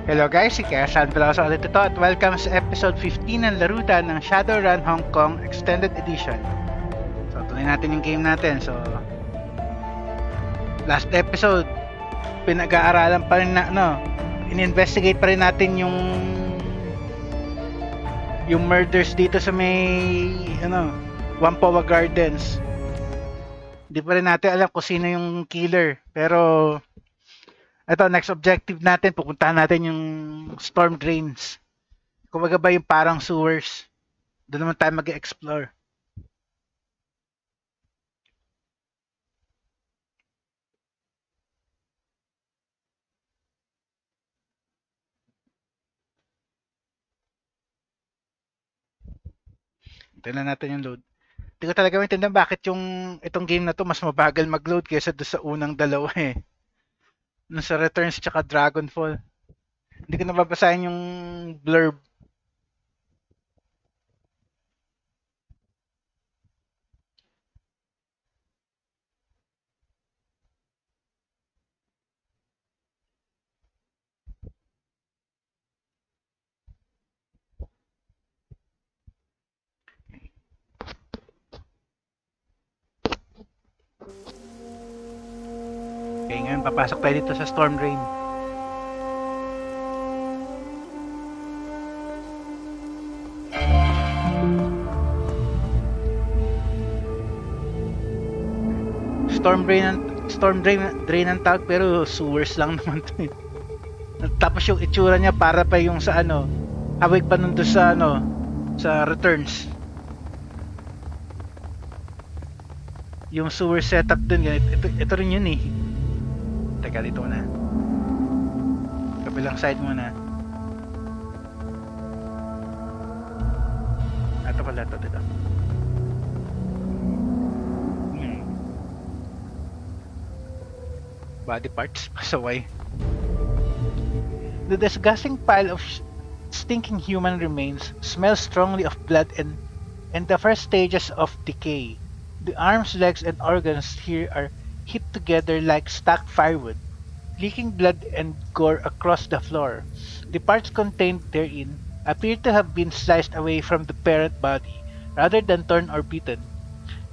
Hello guys, si Kesan Veloso ulit ito at welcome sa episode 15 ng Laruda ng Shadowrun Hong Kong Extended Edition. So, tuloy natin yung game natin. So, last episode, pinag-aaralan pa rin na, in-investigate pa rin natin yung murders dito sa may, Whampoa Gardens. Hindi pa rin natin alam kung sino yung killer, pero ito, next objective natin, pupuntahan natin yung storm drains. Kumbaga ba yung parang sewers. Doon naman tayo mag-explore. Tingnan natin yung load. Hindi ko talaga maintindihan bakit itong game na to mas mabagal mag-load kaysa doon sa unang dalawa eh. Nung sa Returns tsaka Dragonfall. Hindi ko nababasahin yung blurb. Okay, ngayon papasok tayo dito sa Storm Drain. Storm drain ang tawag pero sewers lang naman 'to. Tapos yung itsura niya para pa yung sa hawig pa nun doon sa sa Returns. Yung sewer setup dun, ito rin yun eh. Teka, dito muna. Kabilang side muna. Ito pala ito dito. Body parts, pasaway. The disgusting pile of stinking human remains smells strongly of blood and the first stages of decay. The arms, legs, and organs here are heaped together like stacked firewood, leaking blood and gore across the floor. The parts contained therein appear to have been sliced away from the parent body, rather than torn or beaten.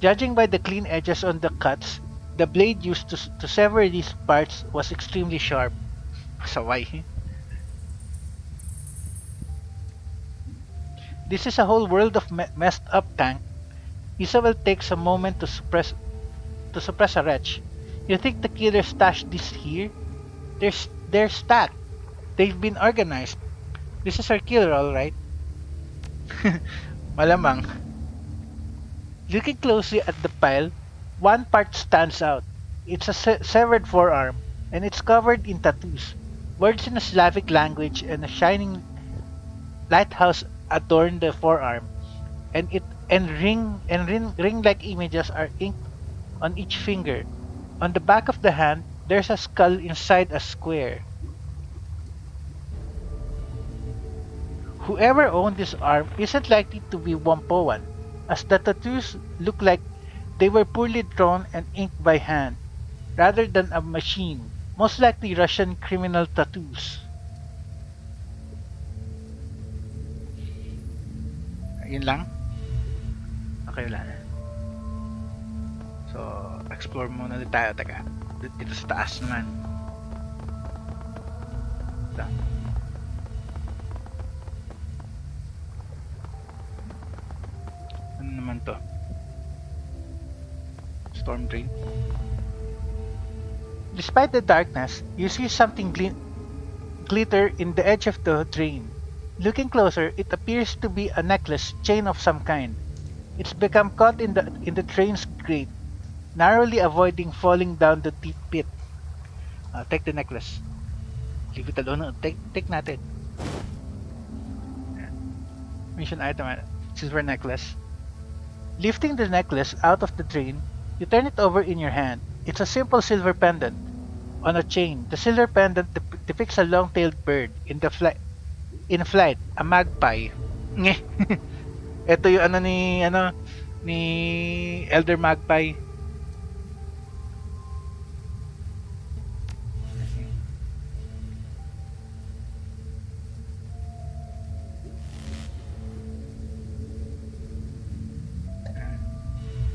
Judging by the clean edges on the cuts, the blade used to sever these parts was extremely sharp. Saway. This is a whole world of messed up tank. Isabel takes a moment to suppress a retch. You think the killer stashed this here? They're stacked. They've been organized. This is our killer, all right. Malamang. Looking closely at the pile, one part stands out. It's a severed forearm, and it's covered in tattoos. Words in a Slavic language and a shining lighthouse adorn the forearm, and ring-like images are inked on each finger. On the back of the hand, there's a skull inside a square. Whoever owned this arm isn't likely to be Whampoan, as the tattoos look like they were poorly drawn and inked by hand, rather than a machine, most likely Russian criminal tattoos. Yun lang? Okay lang. So, explore muna ulit tayo. Teka, dito sa taas naman. Ito. Ano naman to? Storm drain. Despite the darkness, you see something glitter in the edge of the drain. Looking closer, it appears to be a necklace chain of some kind. It's become caught in the train's grate, narrowly avoiding falling down the deep pit. Take the necklace. Leave it alone. Take natin. Mission item, silver necklace. Lifting the necklace out of the drain, you turn it over in your hand. It's a simple silver pendant on a chain. The silver pendant depicts a long-tailed bird in flight, a magpie. Ito yung ni Elder Magpie.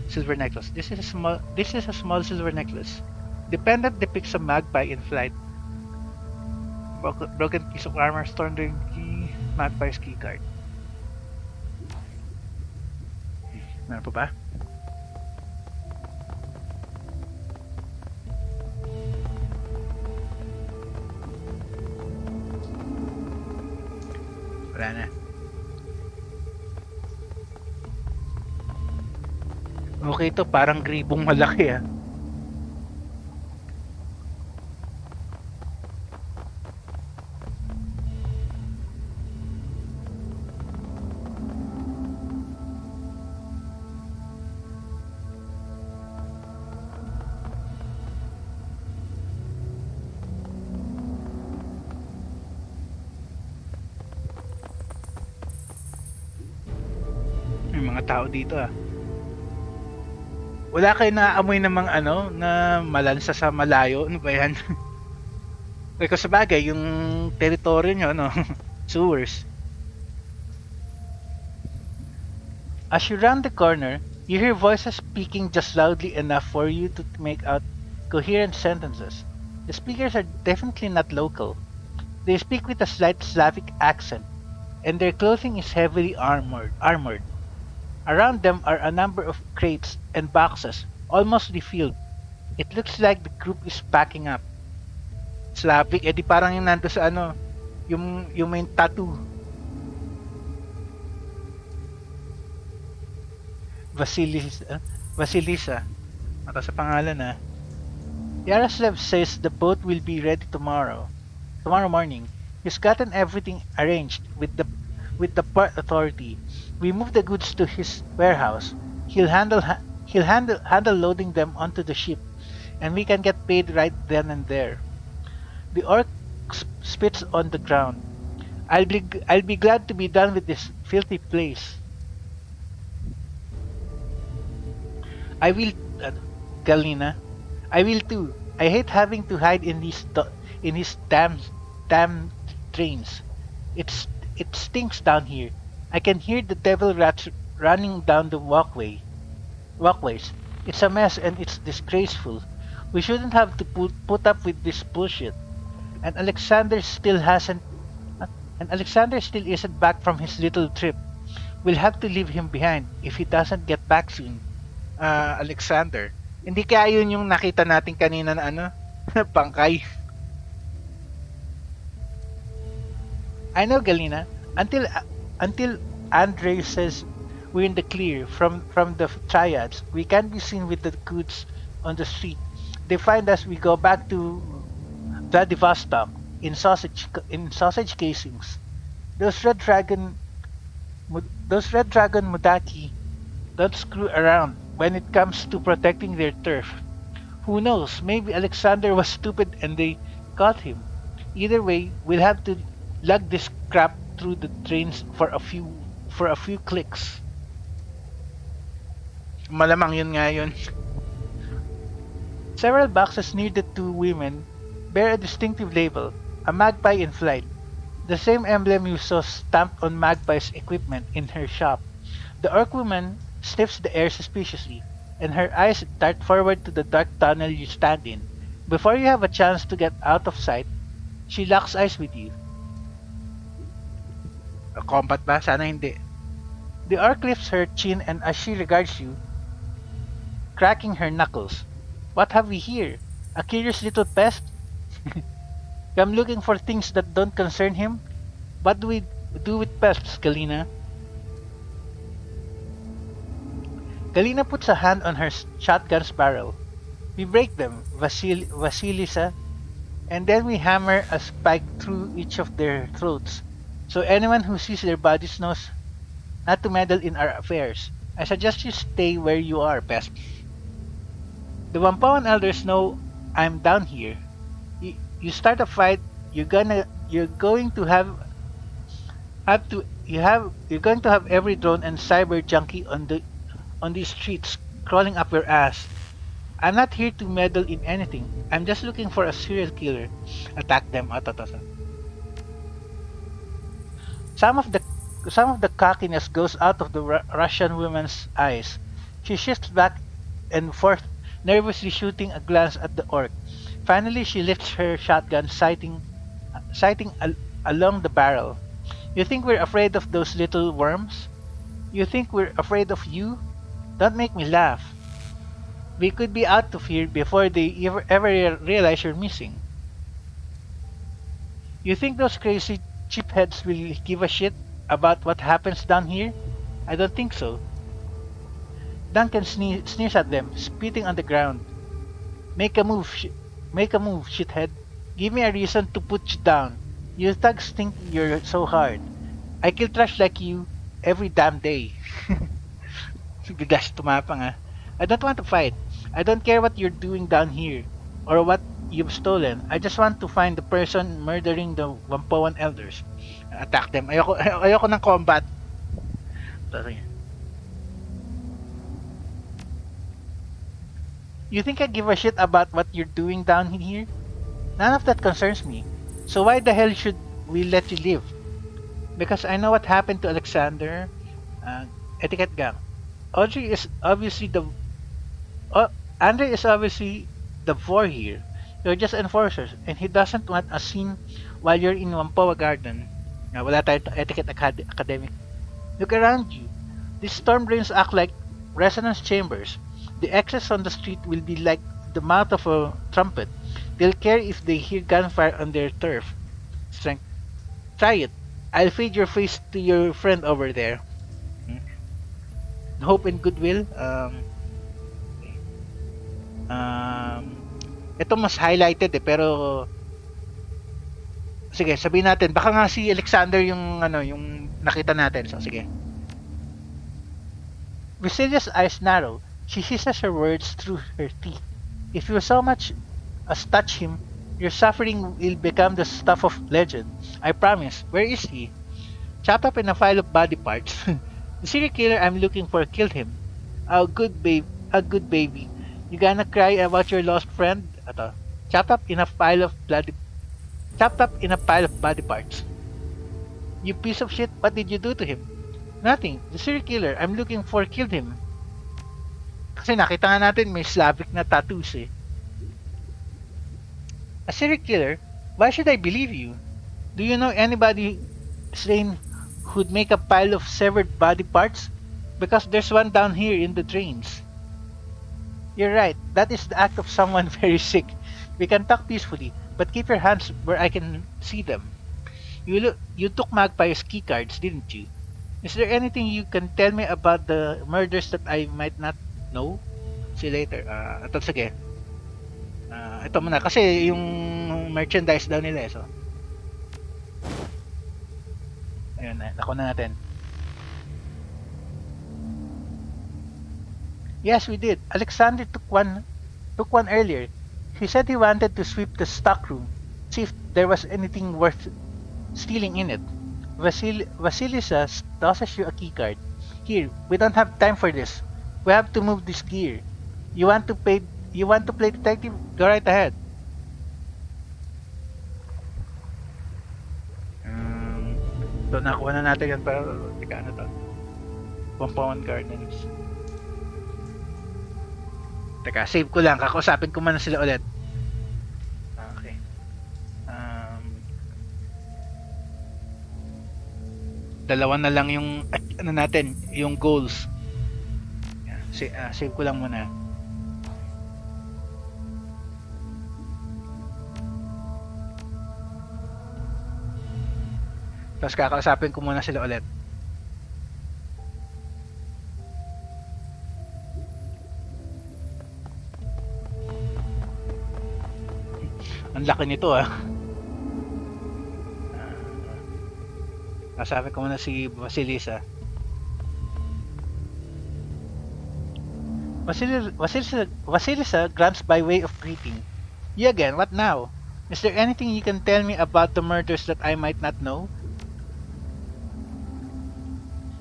Silver necklace. This is a small silver necklace. The pendant depicts a magpie in flight. Broken piece of armor, torn during key, magpie's keycard. Meron pa ba? Wala na. Okay to, parang gribong malaki ah. May mga tao dito ah. Wala kayo naaamoy namang ano, na malansa sa malayo? Ano ba yan? Kasi sa bagay, yung teritoryo nyo, no? Sewers. As you round the corner, you hear voices speaking just loudly enough for you to make out coherent sentences. The speakers are definitely not local. They speak with a slight Slavic accent, and their clothing is heavily armored. Around them are a number of crates and boxes, almost refilled. It looks like the group is packing up. Slavic, edi parang yung nando sa ano, yung main tattoo. Vasilisa. Mata sa pangalan ah. Yaroslav says the boat will be ready tomorrow morning. He's gotten everything arranged with the port authority. We move the goods to his warehouse. He'll handle loading them onto the ship, and we can get paid right then and there. The orc spits on the ground. I'll be glad to be done with this filthy place. I will, Galina. I will too. I hate having to hide in these damn trains. It stinks down here. I can hear the devil rats running down the walkways. It's a mess and it's disgraceful. We shouldn't have to put up with this bullshit. And Alexander still isn't back from his little trip. We'll have to leave him behind if he doesn't get back soon. Alexander. Hindi kaya yun yung nakita natin kanina na ano? Bangkay. I know, Galina. Until Andre says we're in the clear from the triads, we can't be seen with the goods on the street. They find us, we go back to Vladivostok in sausage casings. Those red dragon mudaki don't screw around when it comes to protecting their turf. Who knows? Maybe Alexander was stupid and they caught him. Either way, we'll have to lug this crap through the trains for a few clicks. Malamang yun nga yun. Several boxes near the two women bear a distinctive label, a magpie in flight. The same emblem you saw stamped on Magpie's equipment in her shop. The orc woman sniffs the air suspiciously, and her eyes dart forward to the dark tunnel you stand in. Before you have a chance to get out of sight, she locks eyes with you. A combat ba? Sana hindi. The orc lifts her chin and as she regards you, cracking her knuckles. What have we here? A curious little pest? Come looking for things that don't concern him? What do we do with pests, Galina? Galina puts a hand on her shotgun's barrel. We break them, Vasilisa, and then we hammer a spike through each of their throats, so anyone who sees their bodies knows not to meddle in our affairs. I suggest you stay where you are, pest. The Whampoan elders know I'm down here. You start a fight, you're going to have every drone and cyber junkie on these streets crawling up your ass. I'm not here to meddle in anything. I'm just looking for a serial killer. Attack them, Atatasa. Some of the cockiness goes out of the Russian woman's eyes. She shifts back and forth, nervously shooting a glance at the orc. Finally, she lifts her shotgun, sighting along the barrel. You think we're afraid of those little worms? You think we're afraid of you? Don't make me laugh. We could be out of here before they ever realize you're missing. You think those crazy chipheads will give a shit about what happens down here? I don't think so. Duncan sneers at them, spitting on the ground. Make a move, make a move, shithead. Give me a reason to put you down. You thugs think you're so hard. I kill trash like you every damn day. Biglas tumapang ah. I don't want to fight. I don't care what you're doing down here or what you've stolen. I just want to find the person murdering the Whampoan elders. Attack them. Ayoko ng combat. Sorry. You think I give a shit about what you're doing down here? None of that concerns me. So why the hell should we let you live? Because I know what happened to Alexander. Etiquette gang. Audrey is obviously the... Andre is obviously the vor here. You're just enforcers, and he doesn't want a scene while you're in Whampoa Garden. Wala tayo etiquette academic. Look around you. These storm drains act like resonance chambers. The exits on the street will be like the mouth of a trumpet. They'll care if they hear gunfire on their turf. Strength. Try it. I'll feed your face to your friend over there. Hope and goodwill. Ito mas highlighted pero sige, sabihin natin baka nga si Alexander yung yung nakita natin. So sige. Vasilia's eyes narrow. She hisses her words through her teeth. If you so much as touch him, your suffering will become the stuff of legend. I promise. Where is he? Chopped up in a pile of body parts. The serial killer I'm looking for killed him. A good baby. You gonna cry about your lost friend? Ito. Chopped up in a pile of body parts. You piece of shit, what did you do to him? Nothing. The serial killer I'm looking for killed him. Kasi nakita nga natin may Slavic na tattoos eh. A serial killer? Why should I believe you? Do you know anybody sane who'd make a pile of severed body parts? Because there's one down here in the drains. You're right, that is the act of someone very sick. We can talk peacefully, but keep your hands where I can see them. You took Magpie's key cards, didn't you? Is there anything you can tell me about the murders that I might not know? See you later. Ito, sige. Ito muna, kasi yung merchandise daw nila eh, so. Ayun, nakuha na natin. Yes, we did. Alexander took one earlier. He said he wanted to sweep the stockroom, see if there was anything worth stealing in it. Vasilisa tosses you a keycard. Here, we don't have time for this. We have to move this gear. You want to play detective? Go right ahead. So nakuha na natin yan, pero teka, ano to? Whampoa Gardens. Teka, save ko lang, kakausapin ko muna sila ulit. Okay. Dalawa na lang yung ano natin, yung goals. Save ko lang muna. Tapos kakausapin ko muna sila ulit. Ang laki nito ah. Kausapin ko muna si Vasilisa. Vasilisa grants by way of greeting. You again, what now? Is there anything you can tell me about the murders that I might not know?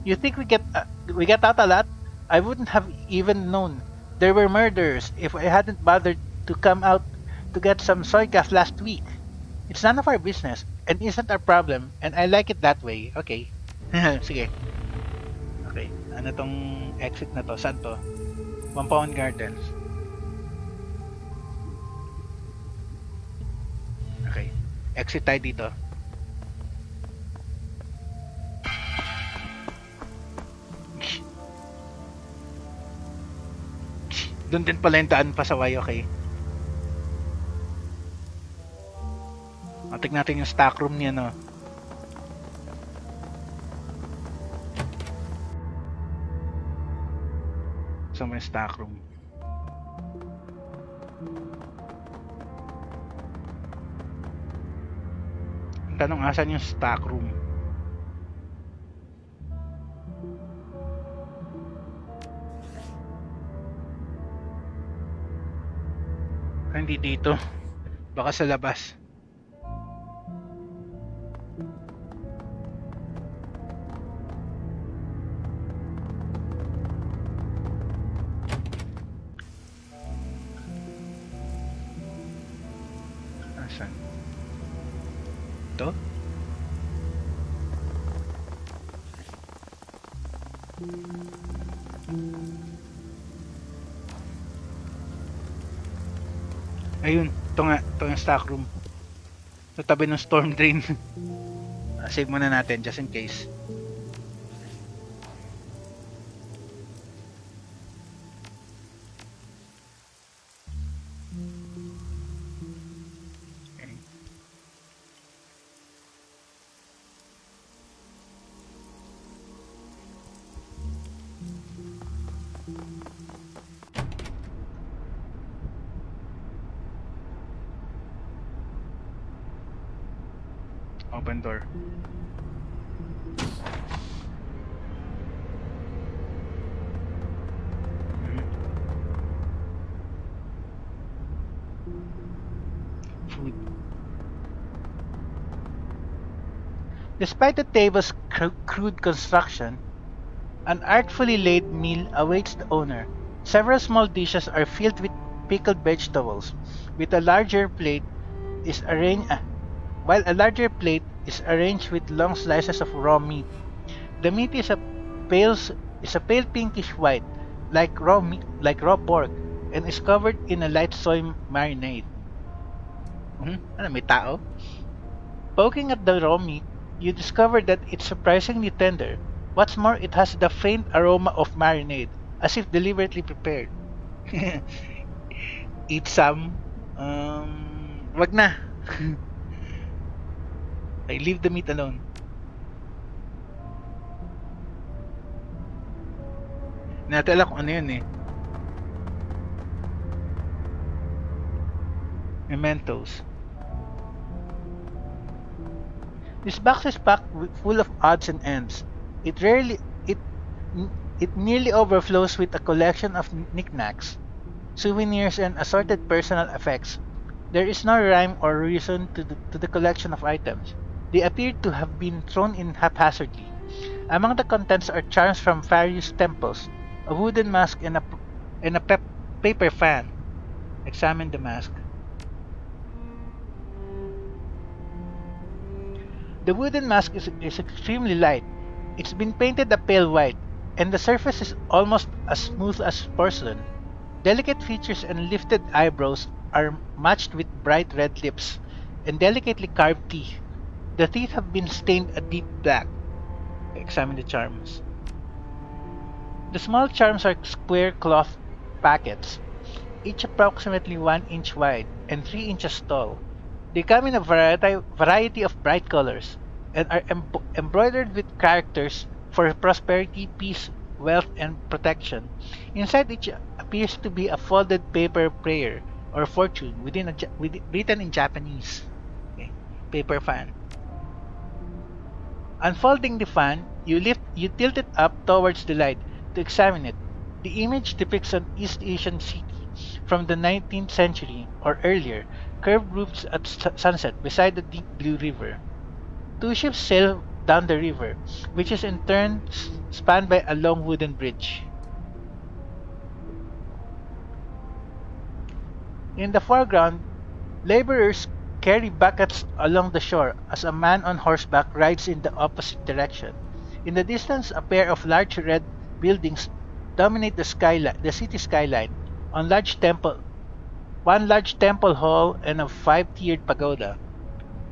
You think we get out a lot? I wouldn't have even known there were murders if I hadn't bothered to come out to get some soy gas last week. It's none of our business and isn't our problem, and I like it that way. Okay. Sige. Okay. Ano tong exit na to? Saan to? Whampoa Gardens. Okay. Exit tayo dito. Doon din pala yung daan pasaway, okay. Tignan natin yung stock room niya, no. So may stock room. Ang tanong, asan yung stock room? Hindi dito. Baka sa labas. Asan? Ito? Ayun, ito nga, ito yung stock room. Sa tabi ng storm drain. Save muna natin just in case. Okay. Open door. Food. Despite the table's crude construction, an artfully laid meal awaits the owner. Several small dishes are filled with pickled vegetables, with a larger plate is arranged while a larger plate is arranged with long slices of raw meat. The meat pale is a pale pinkish white, like raw pork, and is covered in a light soy marinade. Ano, may tao? Poking at the raw meat, you discover that it's surprisingly tender. What's more, it has the faint aroma of marinade, as if deliberately prepared. Eat some. Wag na. I leave the meat alone. Natala kung ano yun eh. Mementos. This box is packed full of odds and ends. It nearly overflows with a collection of knickknacks, souvenirs, and assorted personal effects. There is no rhyme or reason to the collection of items. They appear to have been thrown in haphazardly. Among the contents are charms from various temples, a wooden mask, and a paper fan. Examine the mask. The wooden mask is extremely light. It's been painted a pale white, and the surface is almost as smooth as porcelain. Delicate features and lifted eyebrows are matched with bright red lips and delicately carved teeth. The teeth have been stained a deep black. Examine the charms. The small charms are square cloth packets, each approximately 1 inch wide and 3 inches tall. They come in a variety of bright colors and are embroidered with characters for prosperity, peace, wealth, and protection. Inside each appears to be a folded paper prayer or fortune written in Japanese. Okay. Paper fan. Unfolding the fan, you tilt it up towards the light to examine it. The image depicts an East Asian city from the 19th century or earlier, curved roofs at sunset beside the deep blue river. Two ships sail down the river, which is in turn spanned by a long wooden bridge. In the foreground, laborers carry buckets along the shore as a man on horseback rides in the opposite direction. In the distance, a pair of large red buildings dominate the skyline, the city skyline, on large temple, one large temple hall and a five-tiered pagoda.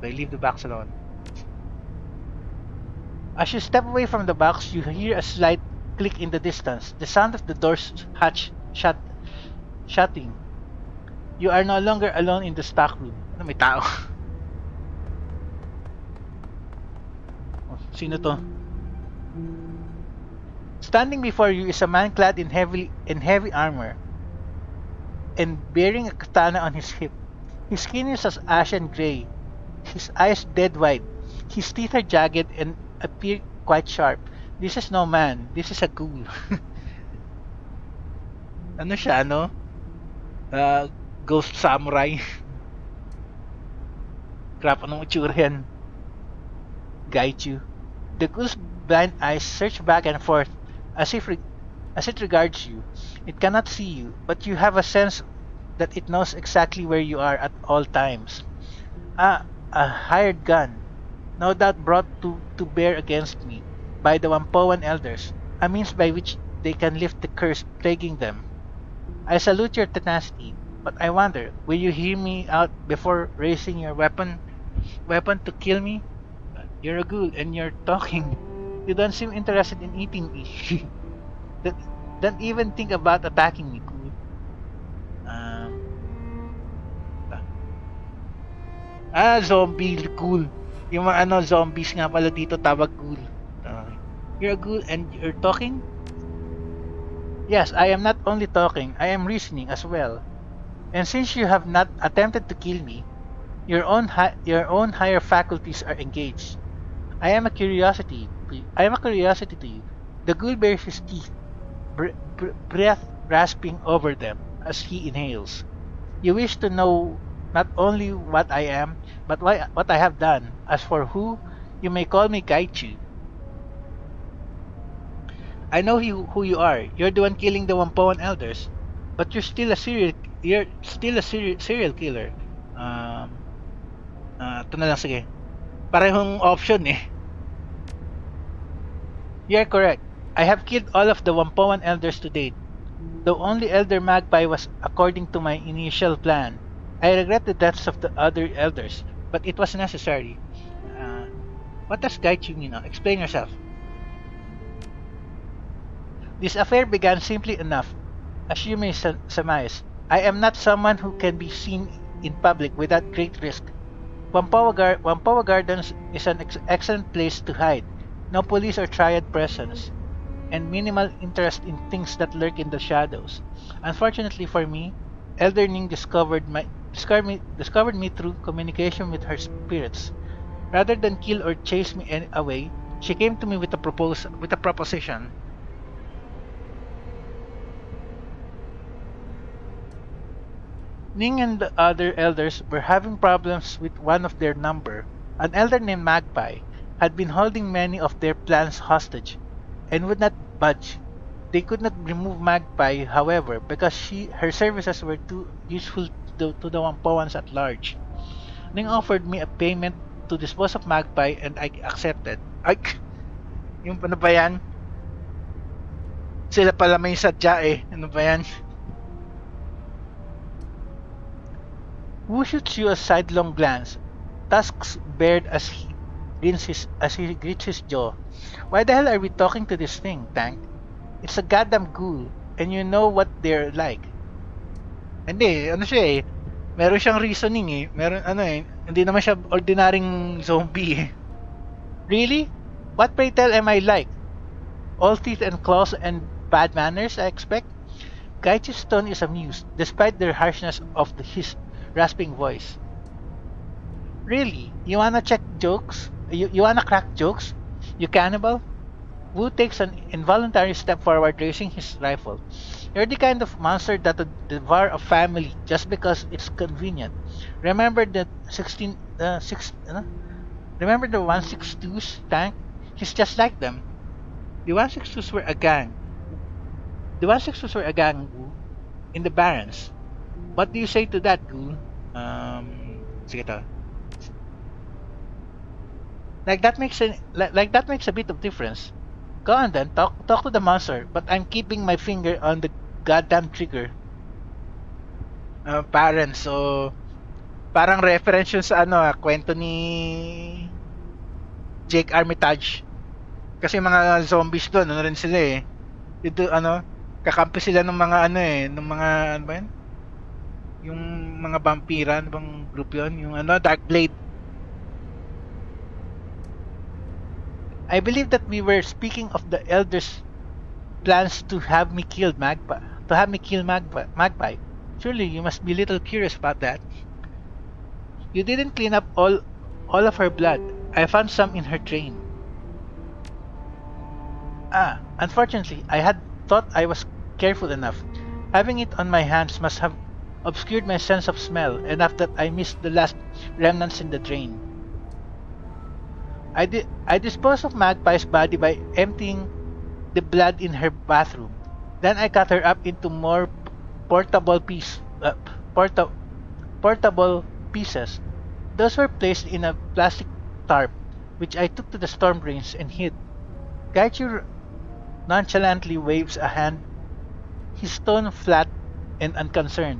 They leave the box alone. As you step away from the box, you hear a slight click in the distance, the sound of the door's shutting. You are no longer alone in the stockroom. Ano, may tao? Oh, sino to? Standing before you is a man clad in heavy armor and bearing a katana on his hip. His skin is as ashen gray, his eyes dead white. His teeth are jagged and appear quite sharp. This is no man, this is a ghoul. Ano siya, ano? Uh, Ghost samurai. Crap, anong itsura yan? Gaichu. The ghoul's blind eyes search back and forth as it regards you. It cannot see you, but you have a sense that it knows exactly where you are at all times. Ah, a hired gun, no doubt brought to bear against me by the Whampoan elders, a means by which they can lift the curse plaguing them. I salute your tenacity, but I wonder, will you hear me out before raising your weapon to kill me? You're a ghoul and you're talking. You don't seem interested in eating me. don't, don't even think about attacking me, ghoul. Um, zombie ghoul. Yung mga zombies nga pala dito tawag ghoul. Okay. You're a ghoul and you're talking? Yes, I am not only talking, I am reasoning as well. And since you have not attempted to kill me, your own higher faculties are engaged. I am a curiosity. I am a curiosity to you. The ghoul bares his teeth, breath rasping over them as he inhales. You wish to know not only what I am, but what I have done. As for who, you may call me Gaichu. I know who you are. You're the one killing the Whampoan elders, but you're still a serial killer. Um, ito na lang sige. Parehong option eh. You're correct. I have killed all of the Whampoan elders to date. The only elder magpie was according to my initial plan. I regret the deaths of the other elders, but it was necessary. Uh, what does Gaichu mean? Explain yourself. This affair began simply enough. As you may surmise, I am not someone who can be seen in public without great risk. Whampoa Gardens is an excellent place to hide. No police or triad presence, and minimal interest in things that lurk in the shadows. Unfortunately for me, Elder Ning discovered me through communication with her spirits. Rather than kill or chase me away, she came to me with a proposition. Ning and the other elders were having problems with one of their number. An elder named Magpie had been holding many of their plans hostage and would not budge. They could not remove Magpie, however, because her services were too useful to the Whampoans at large. Ning offered me a payment to dispose of Magpie and I accepted. Ay, yung ano ba yan? Sila pala may sadya eh. Ano ba yan? Wu shoots you a sidelong glance, tusks bared as he grits his jaw. Why the hell are we talking to this thing, Tank? It's a goddamn ghoul, and you know what they're like. Hindi, ano siya eh. Meron siyang reasoning eh. Meron hindi naman siya ordinaryong zombie eh. Really? What pray tell am I like? All teeth and claws and bad manners, I expect? Gaichi's tone is amused, despite the harshness of his rasping voice. Really? You wanna check jokes? You wanna crack jokes? You cannibal? Wu takes an involuntary step forward, raising his rifle. You're the kind of monster that would devour a family just because it's convenient. Remember the 162s, Tank? He's just like them. The 162s were a gang. Wu, in the Barrens. What do you say to that, Ghoul? Sige to. Like that makes a bit of difference. Go on then, talk to the monster, but I'm keeping my finger on the goddamn trigger. Parents, so parang reference yun sa kwento ni Jake Armitage. Kasi mga zombies doon, ano rin sila eh. Ito, kakampi sila ng mga ng mga, ano ba yun? Yung mga vampira, ano bang group yun? Yung Dark Blade. I believe that we were speaking of the elders' plans to have me killed Magpie. To have me kill Magpie. Surely you must be a little curious about that. You didn't clean up all of her blood. I found some in her train. Unfortunately, I had thought I was careful enough. Having it on my hands must have obscured my sense of smell enough that I missed the last remnants in the drain. I disposed of Magpie's body by emptying the blood in her bathroom. Then I cut her up into more portable piece, porta- portable pieces. Those were placed in a plastic tarp, which I took to the storm drains and hid. Gaichu nonchalantly waves a hand, his tone flat and unconcerned.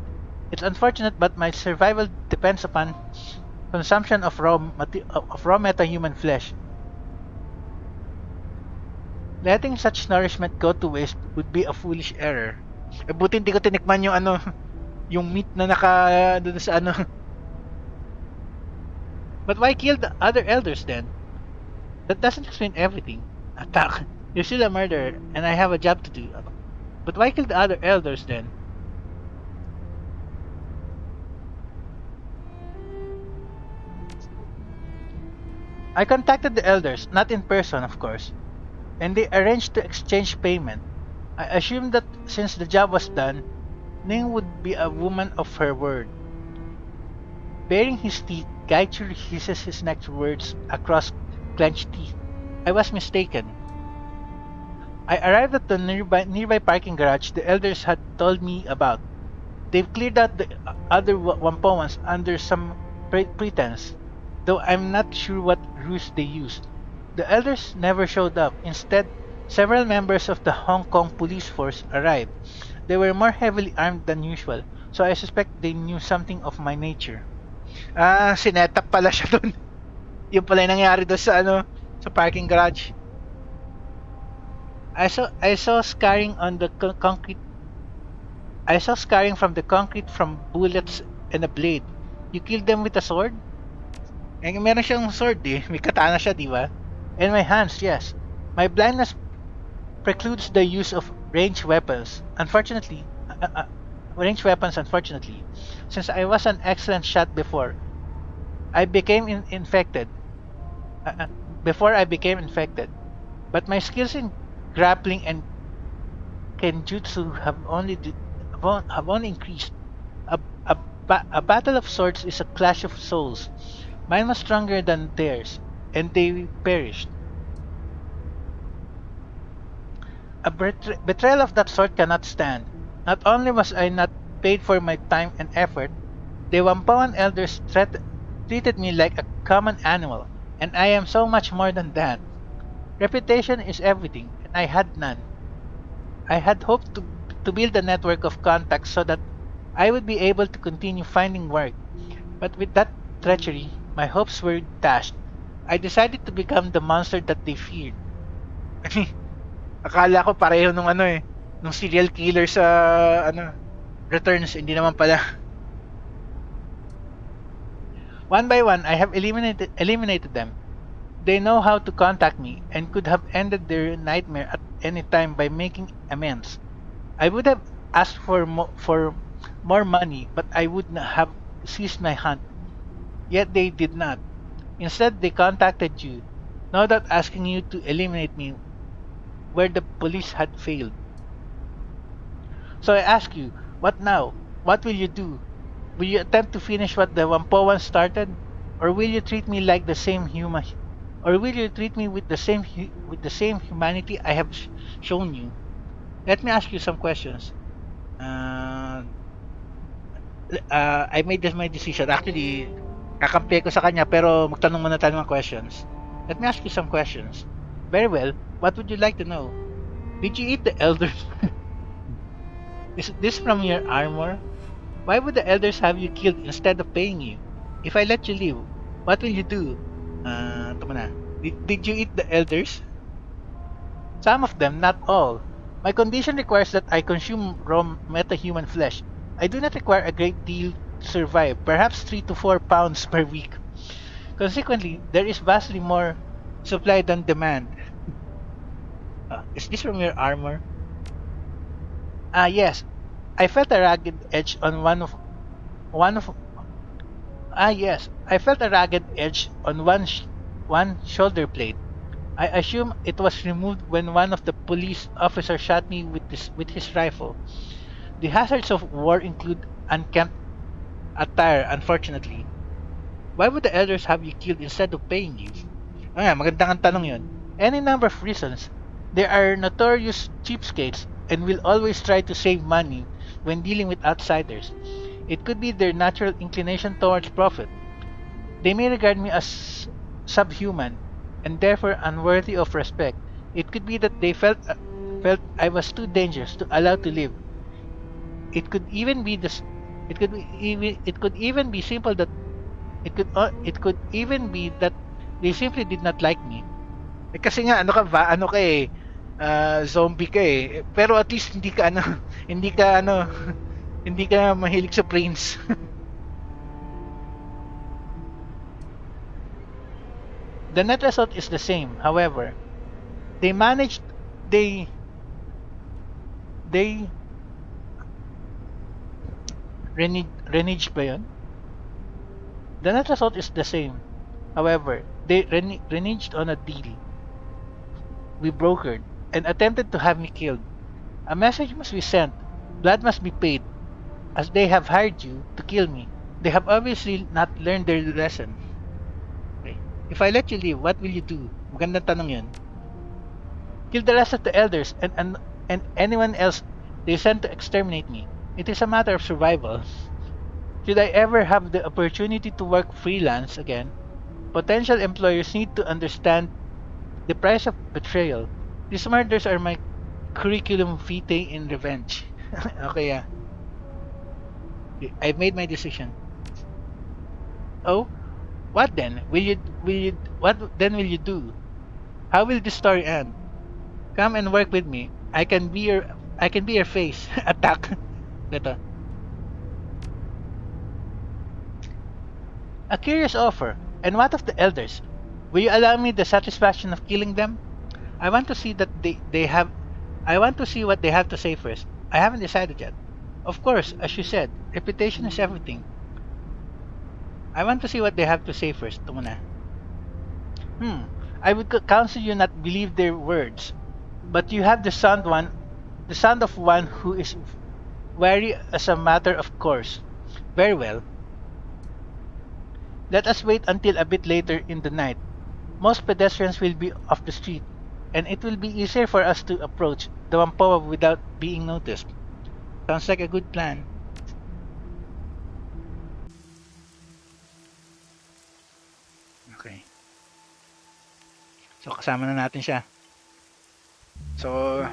It's unfortunate, but my survival depends upon consumption of raw meta-human flesh. Letting such nourishment go to waste would be a foolish error. Buti hindi ko tinikman yung yung meat na naka doon sa But why kill the other elders then? That doesn't explain everything. Attack. You're still a murderer, and I have a job to do. But why kill the other elders then? I contacted the elders, not in person, of course, and they arranged to exchange payment. I assumed that since the job was done, Ning would be a woman of her word. Baring his teeth, Gaichu hisses his next words across clenched teeth. I was mistaken. I arrived at the nearby parking garage the elders had told me about. They've cleared out the other Whampoans under some pretense, though I'm not sure what ruse they used. The elders never showed up. Instead, several members of the Hong Kong police force arrived. They were more heavily armed than usual, so I suspect they knew something of my nature. Sinetap pala siya doon. Yung pala yung nangyari doon sa sa parking garage. I saw scarring on the concrete. I saw scarring from the concrete from bullets and a blade. You killed them with a sword? Eh, meron siyang sword eh. May katana siya, di ba? And my hands, yes. My blindness precludes the use of ranged weapons. Unfortunately, since I was an excellent shot before, I became infected. Before I became infected, but my skills in grappling and kenjutsu have only increased. A battle of swords is a clash of souls. Mine was stronger than theirs, and they perished. A betrayal of that sort cannot stand. Not only was I not paid for my time and effort, the Whampoan elders treated me like a common animal, and I am so much more than that. Reputation is everything, and I had none. I had hoped to build a network of contacts so that I would be able to continue finding work, but with that treachery, my hopes were dashed. I decided to become the monster that they feared. Akala ko pareho nung nung serial killer sa Returns, hindi naman pala. One by one, I have eliminated them. They know how to contact me and could have ended their nightmare at any time by making amends. I would have asked for more money, but I would not have ceased my hunt. Yet they did not. Instead, they contacted you, no doubt asking you to eliminate me where the police had failed. So I ask you, what now? What will you do? Will you attempt to finish what the Whampoans started, or will you treat me like the same human, or will you treat me with the same humanity I have shown you? Let me ask you some questions. I made my decision. Actually, kakampi ko sa kanya pero magtanong muna tayo ng questions. Let me ask you some questions. Very well. What would you like to know? Did you eat the elders? Is this from your armor? Why would the elders have you killed instead of paying you? If I let you live, what will you do? Ito na. Did you eat the elders? Some of them, not all. My condition requires that I consume raw metahuman flesh. I do not require a great deal to survive, perhaps 3 to 4 pounds per week. Consequently, there is vastly more supply than demand. Is this from your armor? Yes. I felt a ragged edge on one of yes. I felt a ragged edge on one shoulder blade. I assume it was removed when one of the police officers shot me with his rifle. The hazards of war include unkempt attire, unfortunately. Why would the elders have you killed instead of paying you? Magandang ang tanong yun. Any number of reasons. They are notorious cheapskates and will always try to save money when dealing with outsiders. It could be their natural inclination towards profit. They may regard me as subhuman and therefore unworthy of respect. It could be that they felt I was too dangerous to allow to live. It could even be this. It could even be simple that it could even be that they simply did not like me. Kasi nga ano ka eh, zombie ka eh. Pero at least hindi ka ano, hindi ka ano, hindi ka mahilig sa brains. The net result is the same. However, they managed they they reneged ba yun? The net result is the same. However, they reneged on a deal we brokered and attempted to have me killed. A message must be sent. Blood must be paid, as they have hired you to kill me. They have obviously not learned their lesson. Okay. If I let you live, what will you do? Magandang tanong yun. Kill the rest of the elders and anyone else they sent to exterminate me. It is a matter of survival. Should I ever have the opportunity to work freelance again, potential employers need to understand the price of betrayal. These murders are my curriculum vitae in revenge. Okay, yeah. I've made my decision. Oh, what then? What then will you do? How will this story end? Come and work with me. I can be your face. Attack. Ito. A curious offer. And what of the elders? Will you allow me the satisfaction of killing them? I want to see that they have I want to see what they have to say first. I haven't decided yet. Of course, as you said, reputation is everything. I want to see what they have to say first. Ito muna. I would counsel you not believe their words. But you have the sound of one who is wary as a matter of course. Very well. Let us wait until a bit later in the night. Most pedestrians will be off the street, and it will be easier for us to approach the Whampoa without being noticed. Sounds like a good plan. Okay. So, kasama na natin siya. So,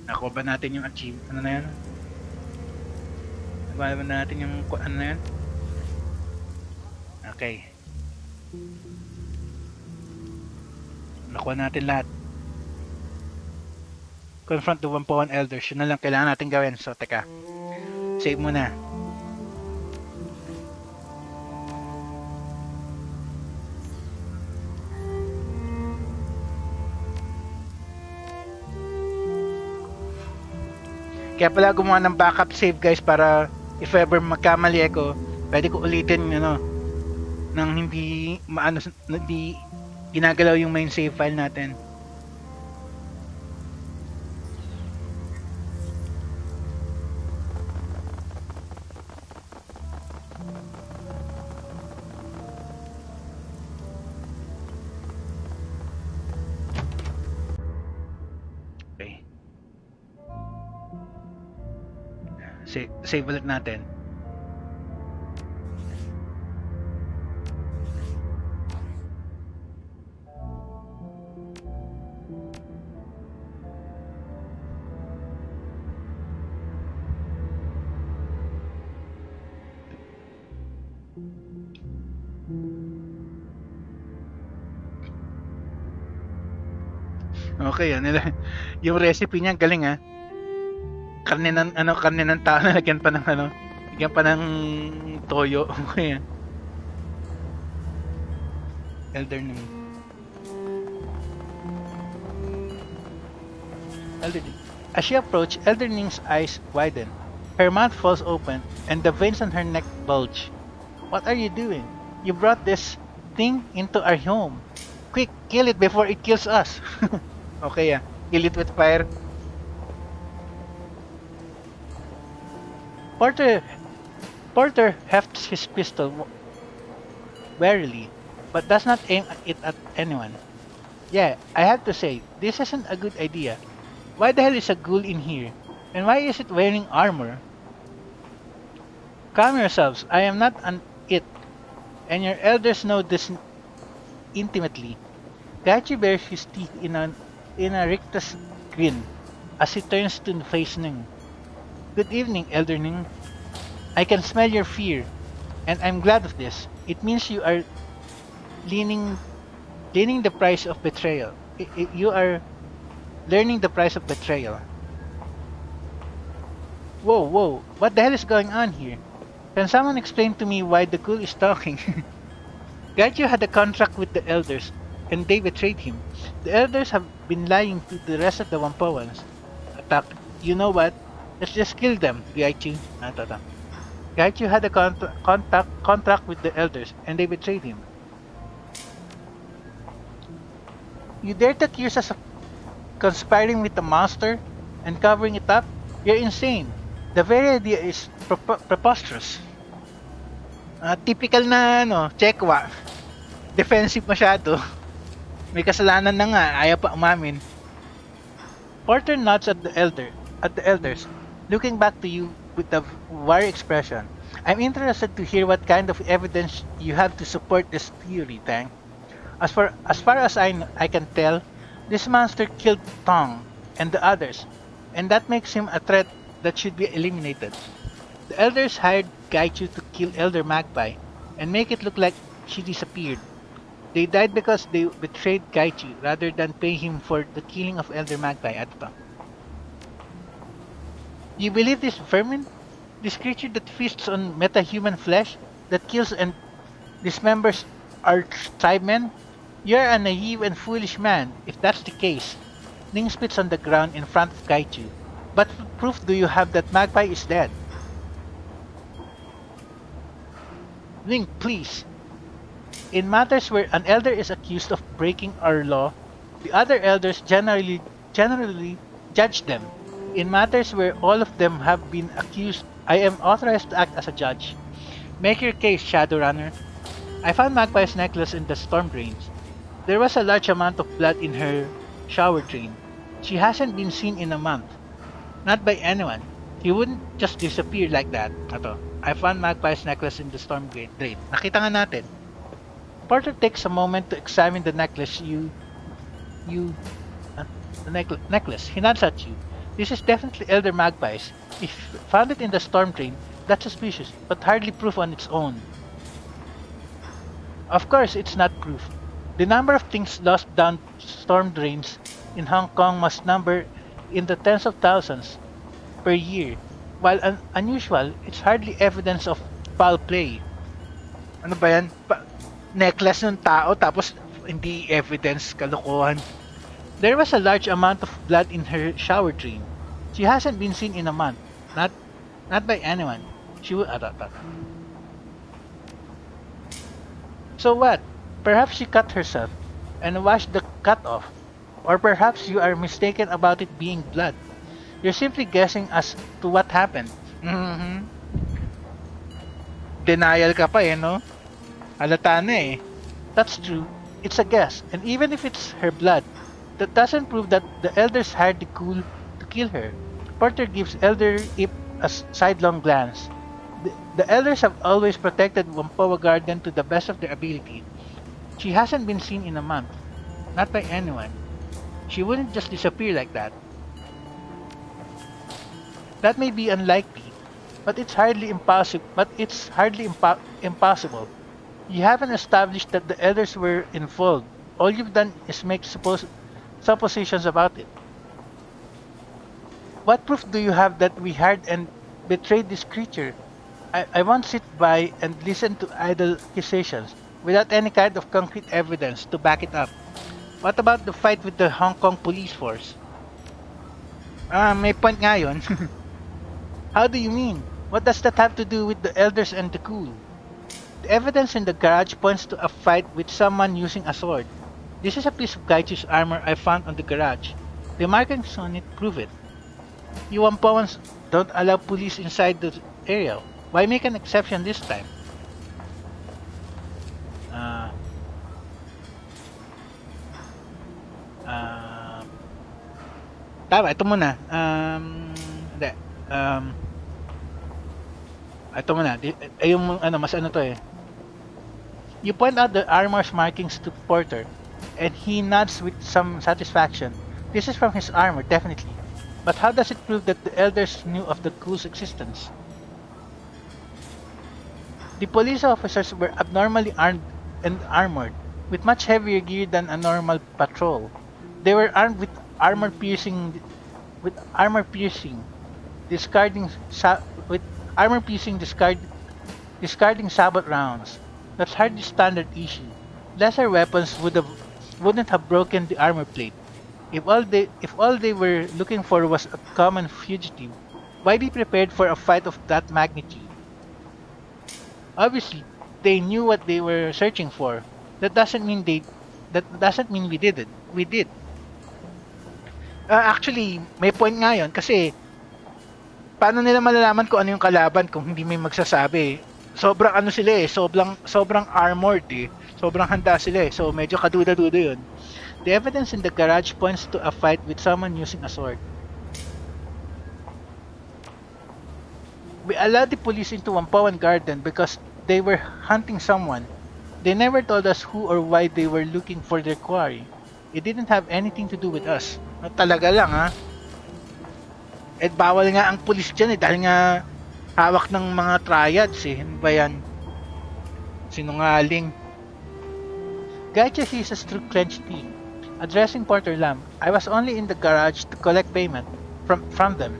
nakuha ba natin yung achieve? Ano na yan? Nakuha ba natin yung ano na yan? Okay. Nakuha natin lahat. Confront the Whampoan elders. Yun na lang kailangan natin gawin. So, teka. Save muna. Kaya pala gumawa ng backup save guys para if ever magkamali ako, pwede ko ulitin nang hindi hindi ginagalaw yung main save file natin. Okay. Save ulit natin. Okay, yung recipe niya galing ah. Karne ng tao na lagyan pa ng lagyan pa ng toyo. Okay. Elder Ning. Elder Ning. As she approached, Elder Ning's eyes widen. Her mouth falls open, and the veins on her neck bulge. What are you doing? You brought this thing into our home. Quick, kill it before it kills us. Okay, yeah. Kill it with fire. Porter Porter hefts his pistol warily, but does not aim it at anyone. Yeah, I have to say, this isn't a good idea. Why the hell is a ghoul in here? And why is it wearing armor? Calm yourselves, I am not an it, and your elders know this intimately. Gachi bares his teeth in a rictus grin as he turns to face Ning. Good evening, Elder Ning. I can smell your fear, and I'm glad of this. It means you are leaning the price of betrayal. You are learning the price of betrayal. Whoa, whoa, what the hell is going on here? Can someone explain to me why the ghoul is talking? Gaiju had a contract with the elders, and they betrayed him. The elders have been lying to the rest of the Whampoans. Attack. You know what? Let's just kill them, Gaiju. Gaiju had a contract with the elders, and they betrayed him. You dare to accuse us of conspiring with the monster and covering it up? You're insane. The very idea is preposterous. Typical na Chekwa. Defensive masyado. May kasalanan na nga, ayaw pa umamin. Porter nods at the elders, looking back to you with a wary expression. I'm interested to hear what kind of evidence you have to support this theory, Tang. As far as I can tell, this monster killed Tong and the others, and that makes him a threat that should be eliminated. The elders hired Gaichu to kill Elder Magpie and make it look like she disappeared. They died because they betrayed Gaichu rather than pay him for the killing of Elder Magpie. You believe this vermin? This creature that feasts on meta-human flesh, that kills and dismembers our tribemen? You're a naive and foolish man, if that's the case. Ning spits on the ground in front of Gaichu. What proof do you have that Magpie is dead? Ning, please. In matters where an elder is accused of breaking our law, the other elders generally judge them. In matters where all of them have been accused, I am authorized to act as a judge. Make your case, Shadowrunner. I found Magpie's necklace in the storm drains. There was a large amount of blood in her shower drain. She hasn't been seen in a month. Not by anyone. She wouldn't just disappear like that. I found Magpie's necklace in the storm drain. Nakita nga natin. Porter takes a moment to examine the necklace. The necklace. He nods at you. This is definitely Elder Magpie's. If you found it in the storm drain, that's suspicious, but hardly proof on its own. Of course, it's not proof. The number of things lost down storm drains in Hong Kong must number in the tens of thousands per year. While unusual, it's hardly evidence of foul play. Ano ba yan? Necklace ng tao tapos hindi evidence, kalokohan. There was a large amount of blood in her shower drain. She hasn't been seen in a month. Not by anyone. She would... So what? Perhaps she cut herself and washed the cut off. Or perhaps you are mistaken about it being blood. You're simply guessing as to what happened. Denial ka pa no? Halata na eh. That's true. It's a guess. And even if it's her blood, that doesn't prove that the elders hired the ghoul to kill her. Porter gives Elder Ip a sidelong glance. The elders have always protected Whampoa Garden to the best of their ability. She hasn't been seen in a month. Not by anyone. She wouldn't just disappear like that. That may be unlikely, but it's hardly impossible. You haven't established that the elders were involved. All you've done is make suppositions about it. What proof do you have that we hired and betrayed this creature? I won't sit by and listen to idle accusations without any kind of concrete evidence to back it up. What about the fight with the Hong Kong police force? May point nga yun. How do you mean? What does that have to do with the elders and the cool? The evidence in the garage points to a fight with someone using a sword. This is a piece of Gaichu's armor I found on the garage. The markings on it prove it. You Whampoans don't allow police inside the area. Why make an exception this time? Uh, uh, Tama, ito muna. Hindi. Ito muna. Yung ano, mas ano to eh. You point out the armor's markings to Porter, and he nods with some satisfaction. This is from his armor, definitely. But how does it prove that the elders knew of the cool's existence? The police officers were abnormally armed and armored, with much heavier gear than a normal patrol. They were armed with armor piercing, discarding sa- with armor piercing discarding sabot rounds. That's hardly standard issue. Lesser weapons wouldn't have broken the armor plate. If all they were looking for was a common fugitive, why be prepared for a fight of that magnitude? Obviously, they knew what they were searching for. That doesn't mean we did it. We did. Actually, may point nga yun kasi paano nila malalaman kung ano yung kalaban kung hindi may magsasabi? Sobrang ano sila eh, sobrang armored eh. Sobrang handa sila eh. So medyo kaduda-duda yun. The evidence in the garage points to a fight with someone using a sword. We allowed the police into Whampoa Garden because they were hunting someone. They never told us who or why they were looking for their quarry. It didn't have anything to do with us. Talaga lang ha. Eh bawal nga ang pulis dyan eh dahil nga hawak ng mga triads eh. Ano ba yan? Sinungaling. Gacha hisses through clenched teeth. Addressing Porter Lamb, I was only in the garage to collect payment from them.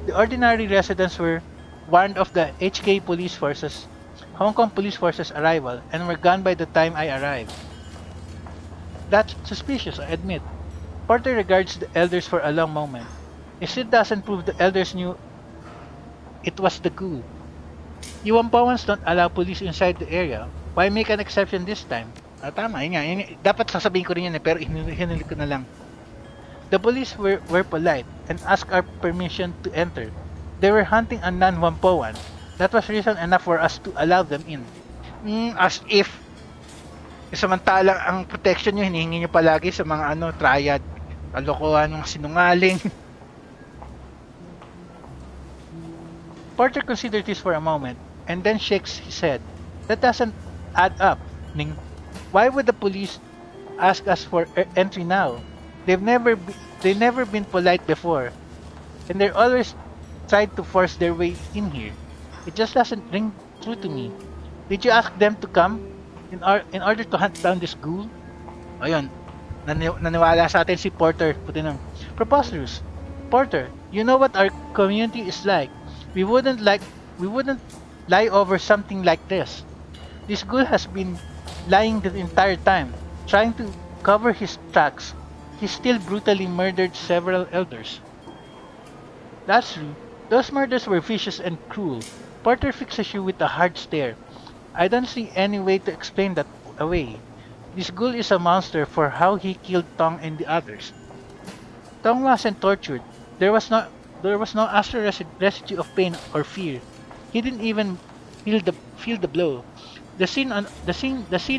The ordinary residents were warned of the Hong Kong police forces arrival and were gone by the time I arrived. That's suspicious, I admit. Porter regards the elders for a long moment. It still doesn't prove the elders knew it was the ghoul. You Whampoans don't allow police inside the area. Why make an exception this time? Tama, yun nga. Dapat sasabihin ko rin yan eh, pero hinulit ko na lang. The police were polite and asked our permission to enter. They were hunting a non-Whampoan. That was reason enough for us to allow them in. As if samantalang ang protection nyo hinihingi nyo palagi sa mga triad. Kalokohan ng sinungaling. Porter considered this for a moment and then shakes his head. That doesn't add up, Ning. Why would the police ask us for entry now? They've never been polite before, and they're always tried to force their way in here. It just doesn't ring true to me. Did you ask them to come in order to hunt down this ghoul? Ayun, naniwala sa atin si Porter. Puti ng preposterous. Porter, you know what our community is like. We wouldn't lie over something like this. This ghoul has been lying the entire time, trying to cover his tracks. He still brutally murdered several elders. That's true. Those murders were vicious and cruel. Porter fixes you with a hard stare. I don't see any way to explain that away. This ghoul is a monster for how he killed Tong and the others. Tong wasn't tortured. There was no astral residue of pain or fear. He didn't even feel the blow. The scene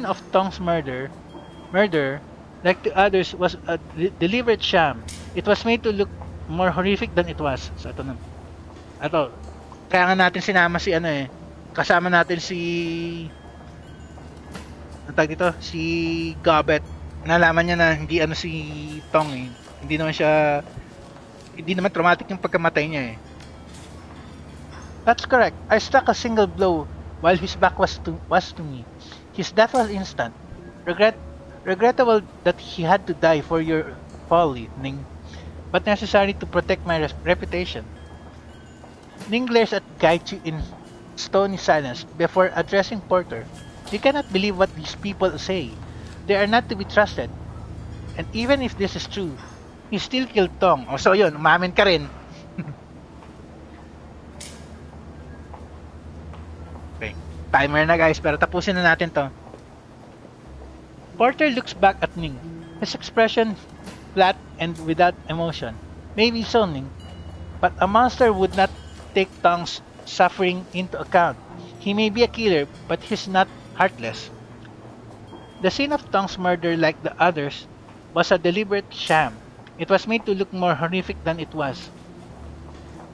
of Tong's murder, like the others, was a deliberate sham. It was made to look more horrific than it was. So ito, kaya nga natin sinama si kasama natin si si Gobet. Nalaman niya na hindi si Tong eh. Hindi naman traumatic yung pagkamatay niya eh. That's correct. I struck a single blow while his back was to me. His death was instant. Regret, regrettable that he had to die for your folly, Ning, but necessary to protect my reputation. Ning glares at Gaichu in stony silence before addressing Porter. You cannot believe what these people say. They are not to be trusted. And even if this is true, he still killed Tong. O so yun, umamin ka rin. Okay. Timer na guys, pero tapusin na natin to. Porter looks back at Ning, his expression flat and without emotion. Maybe so, Ning, but a monster would not take Tong's suffering into account. He may be a killer, but he's not heartless. The scene of Tong's murder, like the others, was a deliberate sham. It was made to look more horrific than it was.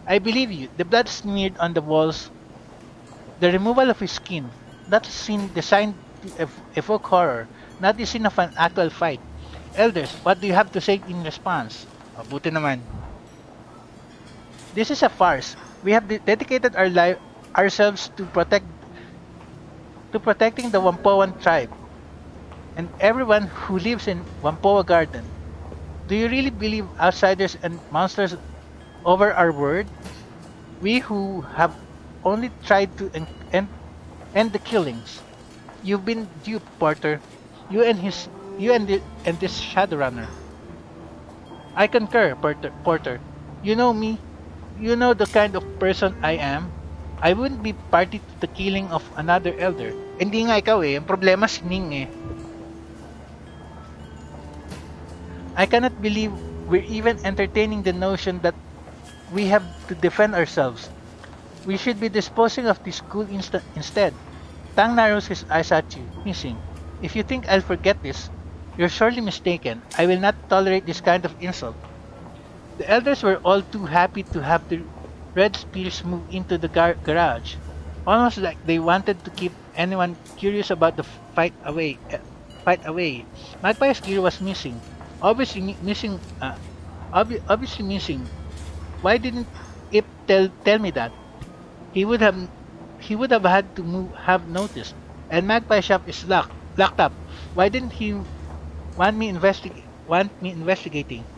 I believe you. The blood smeared on the walls, the removal of his skin, that scene designed to evoke horror, not the scene of an actual fight. Elders, what do you have to say in response? Buti naman. This is a farce. We have dedicated ourselves to protecting the Whampoan tribe and everyone who lives in Whampoa Garden. Do you really believe outsiders and monsters over our word? We who have only tried to end the killings. You've been duped, Porter. You and this Shadowrunner. I concur, Porter. You know me. You know the kind of person I am. I wouldn't be party to the killing of another elder. Hindi nga ikaw eh. Ang problema si Ning eh. I cannot believe we're even entertaining the notion that we have to defend ourselves. We should be disposing of this school instead. Tang narrows his eyes at you, missing. If you think I'll forget this, you're sorely mistaken. I will not tolerate this kind of insult. The elders were all too happy to have the Red Spears move into the garage, almost like they wanted to keep anyone curious about the fight away. Magpie's gear was missing, obviously missing. Why didn't Ip tell me that? He would have had to have noticed. And Magpie shop is locked up. Why didn't he want me investigating?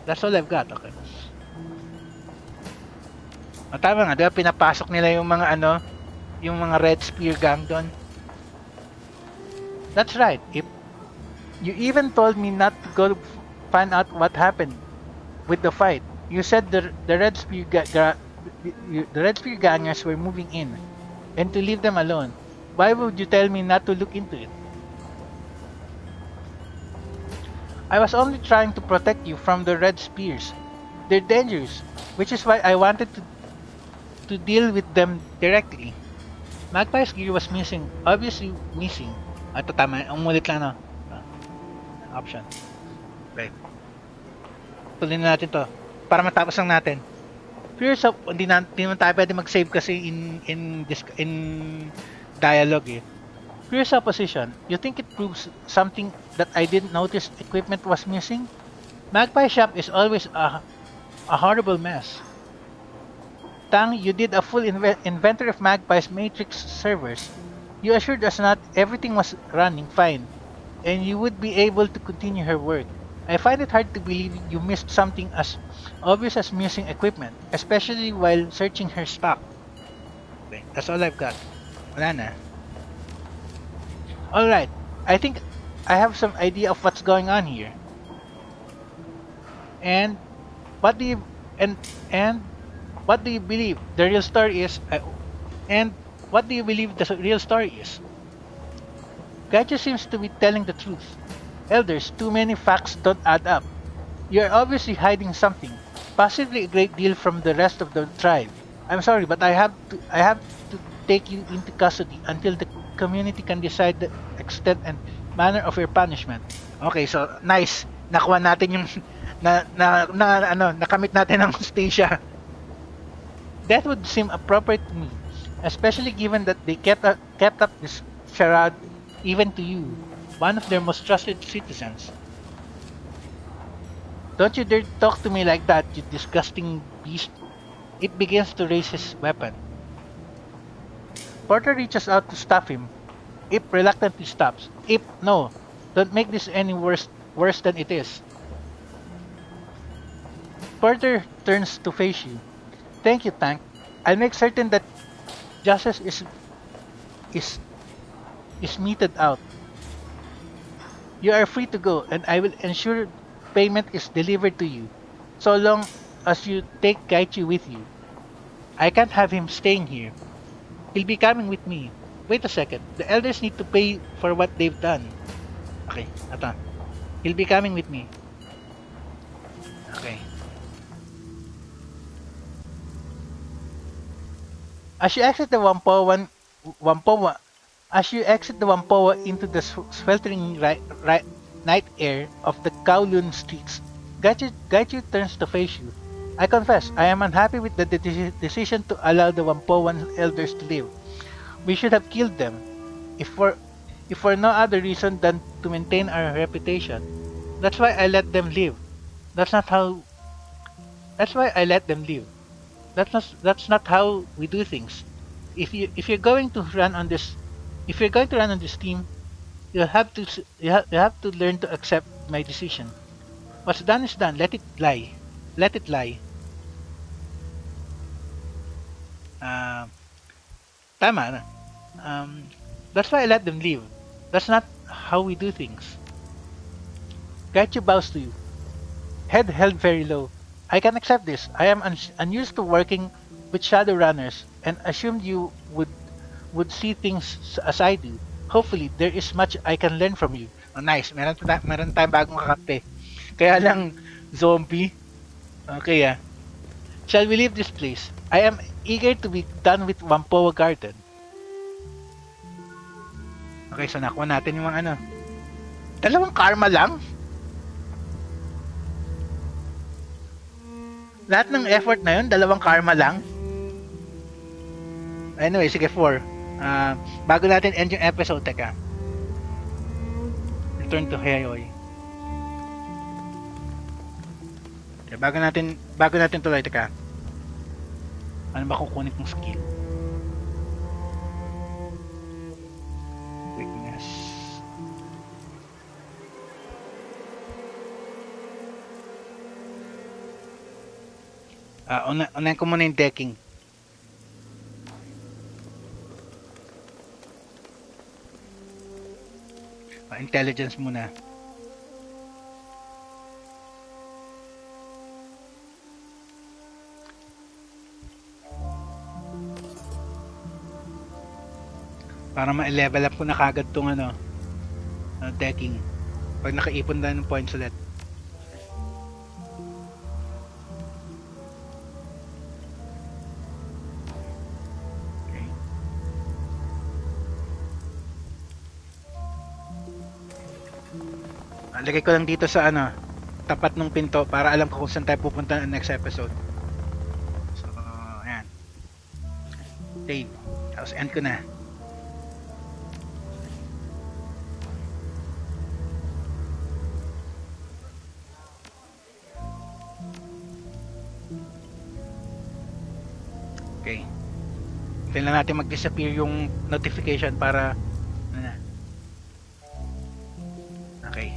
That's all I've got. Okay. Tama nga, diba pinapasok nila yung mga Red Spear gang doon. That's right. If you even told me not to go find out what happened with the fight. You said the Red Spear gangers were moving in and to leave them alone. Why would you tell me not to look into it? I was only trying to protect you from the Red Spears. They're dangerous, which is why I wanted to deal with them directly. Magpie's gear was missing, obviously missing. Ito tama, umulit lang option. Okay. Tuloy na natin to para matapos lang natin. Fears of hindi naman tayo pwede mag-save kasi in dialogue eh. Fears opposition. You think it proves something that I didn't notice equipment was missing? Magpie shop is always a horrible mess. Tang, you did a full inventory of Magpie's matrix servers. You assured us not everything was running fine, and you would be able to continue her work. I find it hard to believe you missed something as obvious as missing equipment, especially while searching her stock. Okay, that's all I've got. Wala na. Alright, I think I have some idea of what's going on here. And what do you what do you believe the real story is? And what do you believe the real story is? Gacha seems to be telling the truth. Elders, too many facts don't add up. You are obviously hiding something, possibly a great deal from the rest of the tribe. I'm sorry, but I have to take you into custody until the community can decide the extent and manner of your punishment. Okay, so nice. Nakuha natin yung nakamit natin ng Stacia. That would seem appropriate to me, especially given that they kept up this charade even to you, one of their most trusted citizens. Don't you dare talk to me like that, you disgusting beast. It begins to raise his weapon. Porter reaches out to stop him, Ip reluctantly stops. Ip, no. Don't make this any worse than it is. Porter turns to face you. Thank you, Tank. I'll make certain that justice is is meted out. You are free to go, and I will ensure payment is delivered to you, so long as you take Gaichi with you. I can't have him staying here. He'll be coming with me. Wait a second. The elders need to pay for what they've done. Okay, ata. He'll be coming with me. Okay. As you exit the Whampoa, as you exit the Whampoa into the sweltering night air of the Kowloon streets, Gaichu turns to face you. I confess, I am unhappy with the decision to allow the Whampoan elders to live. We should have killed them, if for if for no other reason than to maintain our reputation. That's why I let them live. That's not how. That's why I let them live. That's not how we do things. If you're going to run on this, if you're going to run on this team, you have to learn to accept my decision. What's done is done. Let it lie. Let it lie. Uh, Tama na. That's why I let them live. That's not how we do things. Gaichu bows to you, head held very low. I can accept this. I am unused to working with Shadowrunners and assumed you would see things as I do. Hopefully, there is much I can learn from you. Oh, nice. Meron tayong bagong kakampi. Kaya lang, zombie. Okay, ah. Shall we leave this place? I am eager to be done with Whampoa Garden. Okay, so nakuha natin yung mga ano. Dalawang karma lang? Lahat ng effort na yun, dalawang karma lang? Anyway, sige, 4. Bago natin end yung episode, teka. Return to Heyoy. Okay, bago natin tuloy, teka. Ano ba kukunin kong skill? Weakness. Unahin ko muna yung decking. Intelligence muna. Para ma-level up ko na kagad tong decking. Pag nakaipon na ng points ulit. Lagay ko lang dito sa tapat ng pinto para alam ko kung saan tayo pupunta ng next episode. So, ayan. Save. Tapos end ko na. Okay. Hintayin lang natin mag-disappear yung notification para okay.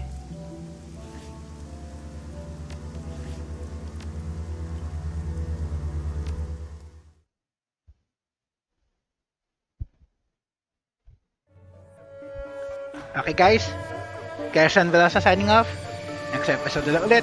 Okay guys, Kersan Velosa signing off. Next episode ulit.